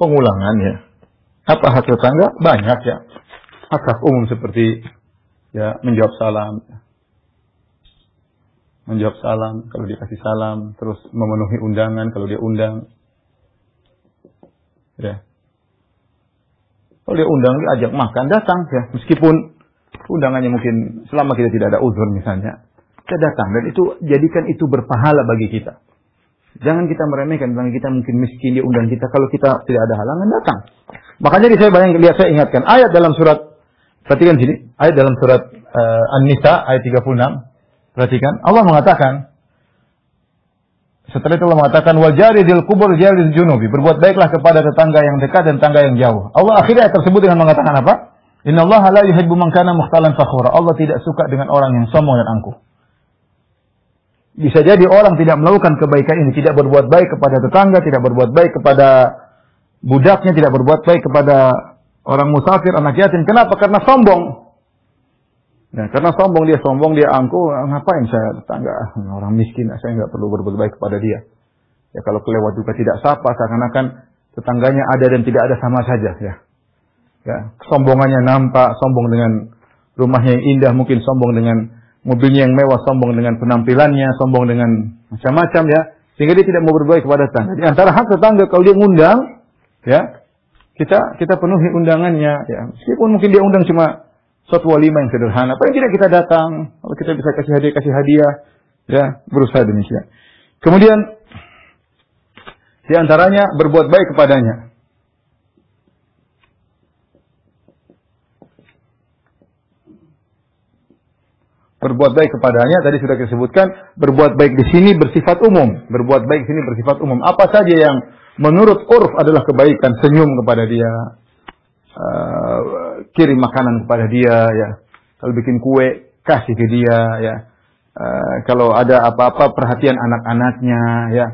pengulangan ya. Apa hak tetangga? Banyak ya. Hak umum seperti ya menjawab salam. Menjawab salam kalau dia kasih salam, terus memenuhi undangan kalau dia undang. Ya. Kalau dia undang, dia ajak makan, datang ya. Meskipun undangannya mungkin selama kita tidak ada uzur misalnya, kita datang dan itu jadikan itu berpahala bagi kita. Jangan kita meremehkan, karena kita mungkin miskin, dia undang kita. Kalau kita tidak ada halangan, datang. Makanya saya ingatkan ayat dalam surat, perhatikan sini, ayat dalam surat An-Nisa ayat 36. Perhatikan, Allah mengatakan, setelah itu Allah mengatakan, wal jari dzil qubur jari dzil junubi, berbuat baiklah kepada tetangga yang dekat dan tetangga yang jauh. Allah akhirnya tersebut dengan mengatakan apa? Innallaha la yuhibbu man kana mukhtalan fakhura. Allah tidak suka dengan orang yang sombong dan angkuh. Bisa jadi orang tidak melakukan kebaikan ini, tidak berbuat baik kepada tetangga, tidak berbuat baik kepada budaknya, tidak berbuat baik kepada orang musafir, anak yatim. Kenapa? Karena sombong. Nah, karena sombong, dia angkuh, ngapain saya tetangga? Orang miskin, saya nggak perlu berbuat baik kepada dia. Ya kalau kelewat juga tidak sapa, seakan-akan tetangganya ada dan tidak ada sama saja. Ya, kesombongannya nampak, sombong dengan rumahnya yang indah, mungkin sombong dengan mobilnya yang mewah, sombong dengan penampilannya, sombong dengan macam-macam ya, sehingga dia tidak mau berbuat kepada tetangga. Di antara hak tetangga kalau dia ngundang, ya kita penuhi undangannya, ya meskipun mungkin dia undang cuma suatu walimah yang sederhana, paling tidak kita datang, kalau kita bisa kasih hadiah, ya berusaha demikian. Kemudian di antaranya berbuat baik kepadanya. Berbuat baik kepadanya tadi sudah disebutkan, berbuat baik di sini bersifat umum. Berbuat baik di sini bersifat umum. Apa saja yang menurut urf adalah kebaikan, senyum kepada dia, kirim makanan kepada dia, ya. Kalau bikin kue kasih ke dia, ya. Kalau ada apa-apa perhatian anak-anaknya, ya.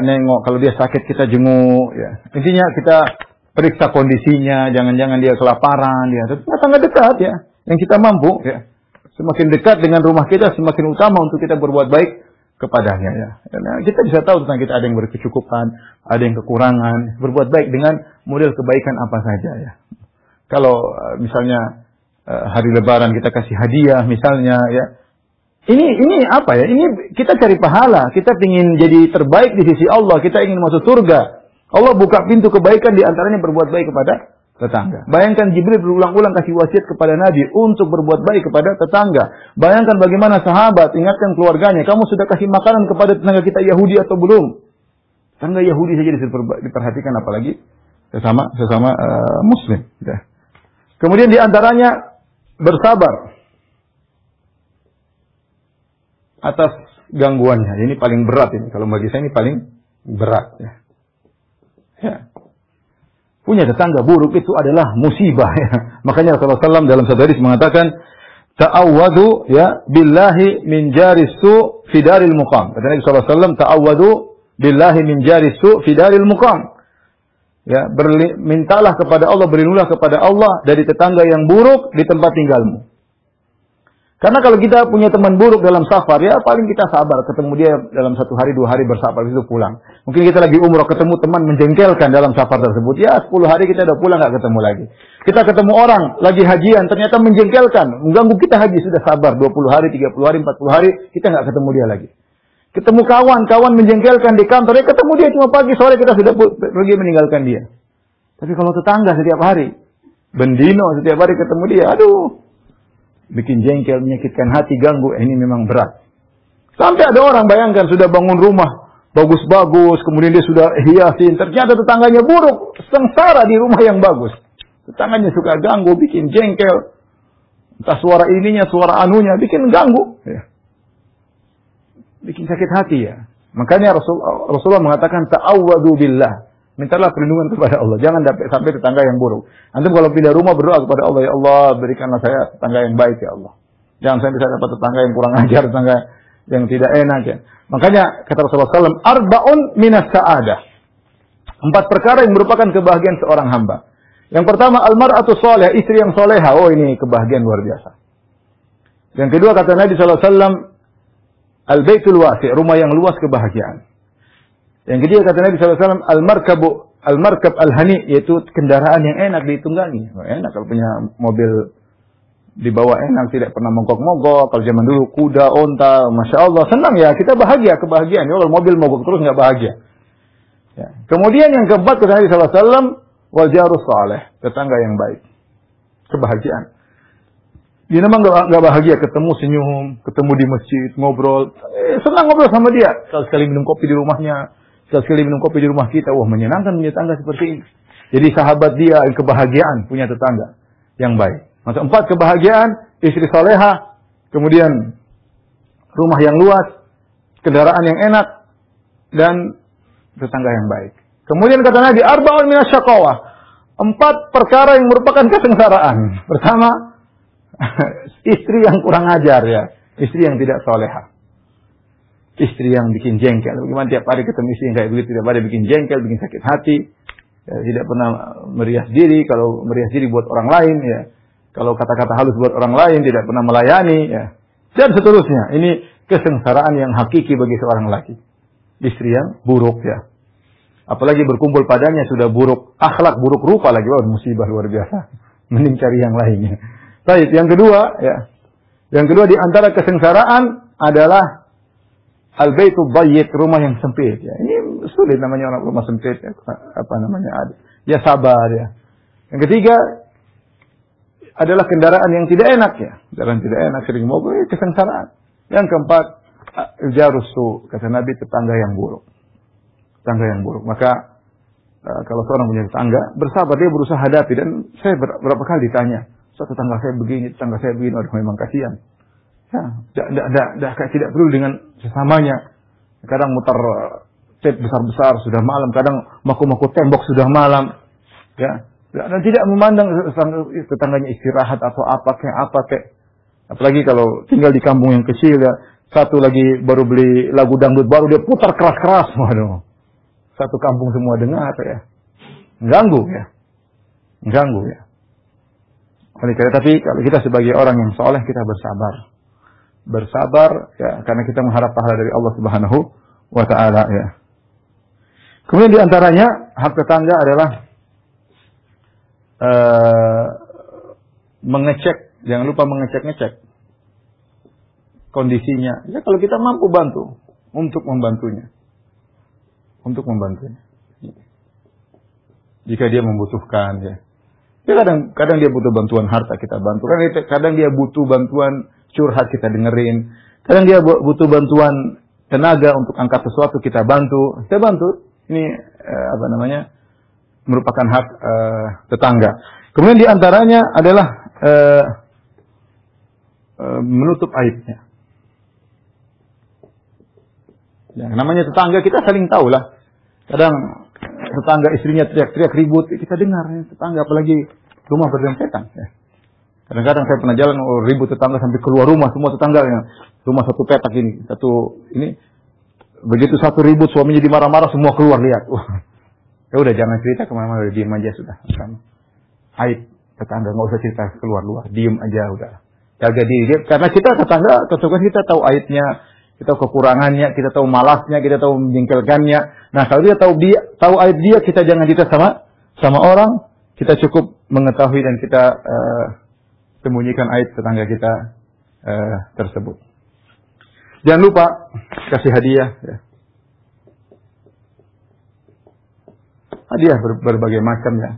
Nengok kalau dia sakit kita jenguk, ya. Intinya kita periksa kondisinya, jangan-jangan dia kelaparan, dia tetangga dekat, ya. Yang kita mampu, ya. Semakin dekat dengan rumah kita, semakin utama untuk kita berbuat baik kepadanya. Ya. Karena kita bisa tahu tentang kita ada yang berkecukupan, ada yang kekurangan. Berbuat baik dengan model kebaikan apa saja. Ya. Kalau misalnya hari Lebaran kita kasih hadiah, misalnya, ya. Ini apa ya? Ini kita cari pahala. Kita ingin jadi terbaik di sisi Allah. Kita ingin masuk surga. Allah buka pintu kebaikan, di antaranya berbuat baik kepada tetangga. Bayangkan Jibril berulang-ulang kasih wasiat kepada Nabi untuk berbuat baik kepada tetangga. Bayangkan bagaimana sahabat ingatkan keluarganya, kamu sudah kasih makanan kepada tetangga kita Yahudi atau belum? Tetangga Yahudi saja diperhatikan, apalagi sesama Muslim. Ya. Kemudian di antaranya bersabar atas gangguannya. Ini paling berat ini. Kalau bagi saya ini paling berat. Ya. Ya. Punya tetangga buruk itu adalah musibah. Ya. Makanya Rasulullah SAW dalam satu hadis mengatakan, ta'awwadu ya billahi min jaris su fi daril muqam. Kata Nabi SAW, ta'awwadu billahi min jaris su fi daril muqam. Ya, mintalah kepada Allah, berlindunglah kepada Allah dari tetangga yang buruk di tempat tinggalmu. Karena kalau kita punya teman buruk dalam safar, ya paling kita sabar. Ketemu dia dalam 1 hari, 2 hari bersafar, itu pulang. Mungkin kita lagi umroh, ketemu teman menjengkelkan dalam safar tersebut. Ya 10 hari kita udah pulang, nggak ketemu lagi. Kita ketemu orang, lagi hajian, ternyata menjengkelkan. Mengganggu kita haji, sudah sabar. 20 hari, 30 hari, 40 hari, kita nggak ketemu dia lagi. Ketemu kawan menjengkelkan di kantor, ya ketemu dia cuma pagi, sore kita sudah pergi meninggalkan dia. Tapi kalau tetangga setiap hari, bendino setiap hari ketemu dia, aduh. Bikin jengkel, menyakitkan hati, ganggu, ini memang berat. Sampai ada orang, bayangkan, sudah bangun rumah, bagus-bagus, kemudian dia sudah hiasin, ternyata tetangganya buruk, sengsara di rumah yang bagus. Tetangganya suka ganggu, bikin jengkel, entah suara ininya, suara anunya, bikin ganggu. Ya. Bikin sakit hati ya. Makanya Rasulullah mengatakan, ta'awwadu billah. Mintalah perlindungan kepada Allah. Jangan sampai tetangga yang buruk. Antum kalau pindah rumah berdoa kepada Allah, ya Allah berikanlah saya tetangga yang baik ya Allah. Jangan sampai saya dapat tetangga yang kurang ajar, tetangga yang tidak enak ya. Makanya kata Rasulullah SAW, arba'un minas sa'adah. 4 perkara yang merupakan kebahagiaan seorang hamba. Yang pertama, almar'atu sholihah, istri yang soleha. Oh ini kebahagiaan luar biasa. Yang kedua kata Nabi SAW, al-baitul wasi', rumah yang luas kebahagiaan. Yang ketiga kata Nabi SAW, al-markab al-hani, yaitu kendaraan yang enak ditunggangi. Enak kalau punya mobil dibawa enak, tidak pernah mogok-mogok. Kalau zaman dulu kuda, onta, Masya Allah, senang ya, kita bahagia, kebahagiaan. Kalau mobil mogok terus nggak bahagia. Ya. Kemudian yang keempat kata Nabi SAW, wal jarus saleh, tetangga yang baik. Kebahagiaan. Dia memang nggak bahagia ketemu senyum, ketemu di masjid, ngobrol. Senang ngobrol sama dia. Sekali minum kopi di rumahnya, sekali minum kopi di rumah kita. Wah, menyenangkan punya tetangga seperti ini. Jadi sahabat dia kebahagiaan punya tetangga yang baik. Masa 4 kebahagiaan, istri soleha, kemudian rumah yang luas, kendaraan yang enak, dan tetangga yang baik. Kemudian kata Nabi, arba'un minasyaqawah. 4 perkara yang merupakan kesengsaraan. Pertama, istri yang kurang ajar ya, istri yang tidak soleha, istri yang bikin jengkel. Bagaimana tiap hari ketemu istri yang kayak begitu, tiap hari bikin jengkel, bikin sakit hati, ya, tidak pernah merias diri. Kalau merias diri buat orang lain, ya, kalau kata-kata halus buat orang lain, tidak pernah melayani, ya, dan seterusnya. Ini kesengsaraan yang hakiki bagi seorang laki, istri yang buruk ya. Apalagi berkumpul padanya sudah buruk akhlak, buruk rupa lagi, wah musibah luar biasa. Mending cari yang lainnya. Baik, yang kedua ya. Yang kedua di antara kesengsaraan adalah al-baitul dhayyik, rumah yang sempit ya. Ini sulit namanya orang rumah sempit ya. Apa namanya? Ya sabar ya. Yang ketiga adalah kendaraan yang tidak enak ya. Kendaraan tidak enak, sering mogok, kesengsaraan. Yang keempat, jarusu, kata Nabi, tetangga yang buruk. Tetangga yang buruk. Maka kalau seorang punya tetangga, bersabar, dia berusaha hadapi. Dan saya berapa kali ditanya, tetangga saya begini, tetangga saya begini, aduh memang kasihan. Ya, tidak perlu dengan sesamanya. Kadang muter tape besar-besar sudah malam, kadang maku-maku tembok sudah malam. Ya, dan tidak memandang tetangganya istirahat atau apa kayak. Apalagi kalau tinggal di kampung yang kecil ya, satu lagi baru beli lagu dangdut baru dia putar keras-keras, waduh. Satu kampung semua dengar ya. Mengganggu ya. Tapi kalau kita sebagai orang yang soleh, kita bersabar ya, karena kita mengharap pahala dari Allah Subhanahu wa Ta'ala ya. Kemudian di antaranya hak tetangga adalah mengecek, jangan lupa mengecek kondisinya. Ya kalau kita mampu bantu untuk membantunya. Jika dia membutuhkan ya. Ya kadang dia butuh bantuan harta, kita bantu. Kadang dia butuh bantuan curhat, kita dengerin. Kadang dia butuh bantuan tenaga untuk angkat sesuatu, kita bantu. Kita bantu. Ini merupakan hak tetangga. Kemudian di antaranya adalah menutup aibnya. Ya, namanya tetangga kita saling tahu lah. Kadang tetangga istrinya teriak-teriak ribut, kita dengar ya, tetangga, apalagi rumah berdempetan. Ya. Kadang-kadang saya pernah jalan ribut tetangga sampai keluar rumah, semua tetangganya. Rumah satu petak ini, begitu satu ribut suaminya dimarah-marah, semua keluar lihat. Ya udah jangan cerita kemana-mana, diam aja sudah. Aib tetangga nggak usah cerita keluar luar, diam aja udah. Jaga diri, karena kita tetangga, kita tahu aibnya. Kita tahu kekurangannya, kita tahu malasnya, kita tahu menjengkelkannya. Nah, kalau dia tahu aib dia, kita jangan cerita sama orang. Kita cukup mengetahui dan kita sembunyikan aib tetangga kita tersebut. Jangan lupa kasih hadiah. Ya. Hadiah berbagai macam ya.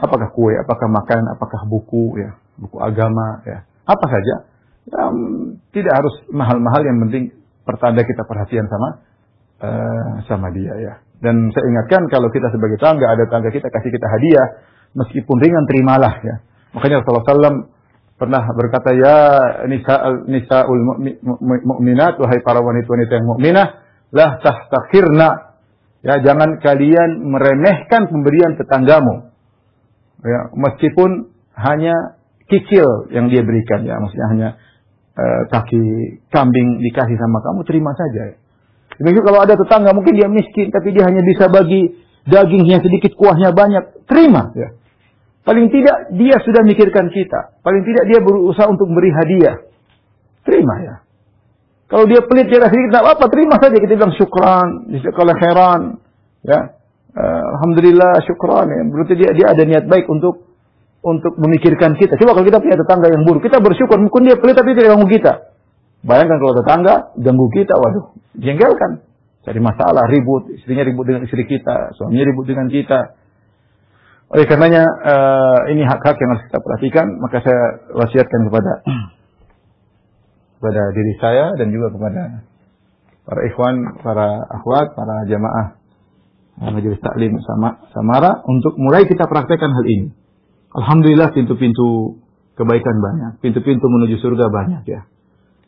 Apakah kue, apakah makanan, apakah buku, ya, buku agama, ya, apa saja. Ya, tidak harus mahal-mahal, yang penting pertanda kita perhatian sama dia ya. Dan saya ingatkan kalau kita sebagai tangga, ada tangga kita kasih kita hadiah, meskipun ringan terimalah ya. Makanya Rasulullah SAW pernah berkata, ya nisa'ul mu'minat, wahai para wanita-wanita yang mukminah, la tahtakhirna. Ya, jangan kalian meremehkan pemberian tetanggamu. Ya, meskipun hanya kicil yang dia berikan ya, maksudnya hanya kaki kambing dikasih sama kamu, terima saja. Begitu kalau ada tetangga mungkin dia miskin, tapi dia hanya bisa bagi dagingnya sedikit, kuahnya banyak, terima. Ya. Paling tidak dia sudah mikirkan kita. Paling tidak dia berusaha untuk memberi hadiah. Terima ya. Kalau dia pelit, dia sedikit, tidak apa-apa, terima saja. Kita bilang syukran, jazakallahu khairan, ya, alhamdulillah, syukran. Ya. Berarti dia ada niat baik untuk memikirkan kita. Coba kalau kita punya tetangga yang buruk, kita bersyukur. Mungkin dia pelit tapi tidak ganggu kita. Bayangkan kalau tetangga ganggu kita, waduh, jengkelkan. Cari masalah, ribut, istrinya ribut dengan istri kita, suaminya ribut dengan kita. Oleh karenanya ini hak-hak yang harus kita perhatikan. Maka saya wasiatkan kepada diri saya dan juga kepada para ikhwan, para akhwat, para jamaah majelis taklim Samara untuk mulai kita praktekkan hal ini. Alhamdulillah pintu-pintu kebaikan banyak, pintu-pintu menuju surga banyak ya.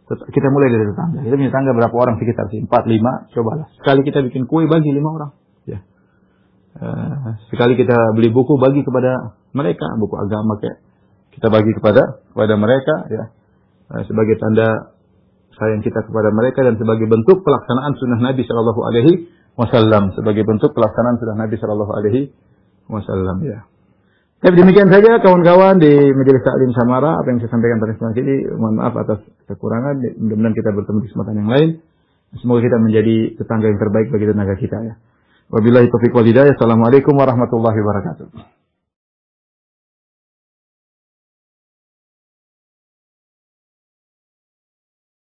Kita mulai dari tetangga. Kita punya tetangga berapa orang sekitar 4, 5, cobalah. Sekali kita bikin kue bagi 5 orang ya. Sekali kita beli buku bagi kepada mereka, buku agama kayak kita bagi kepada mereka ya. Sebagai tanda sayang kita kepada mereka dan sebagai bentuk pelaksanaan sunnah Nabi Shallallahu Alaihi Wasallam, sebagai bentuk pelaksanaan sunnah Nabi Shallallahu Alaihi Wasallam ya. Tapi demikian saja kawan-kawan di Majelis Taklim Samara, apa yang saya sampaikan pada kesempatan ini. Mohon maaf atas kekurangan. Mudah-mudahan kita bertemu di kesempatan yang lain. Semoga kita menjadi tetangga yang terbaik bagi tetangga kita ya. Wabillahi taufiq wal hidayah. Assalamualaikum warahmatullahi wabarakatuh.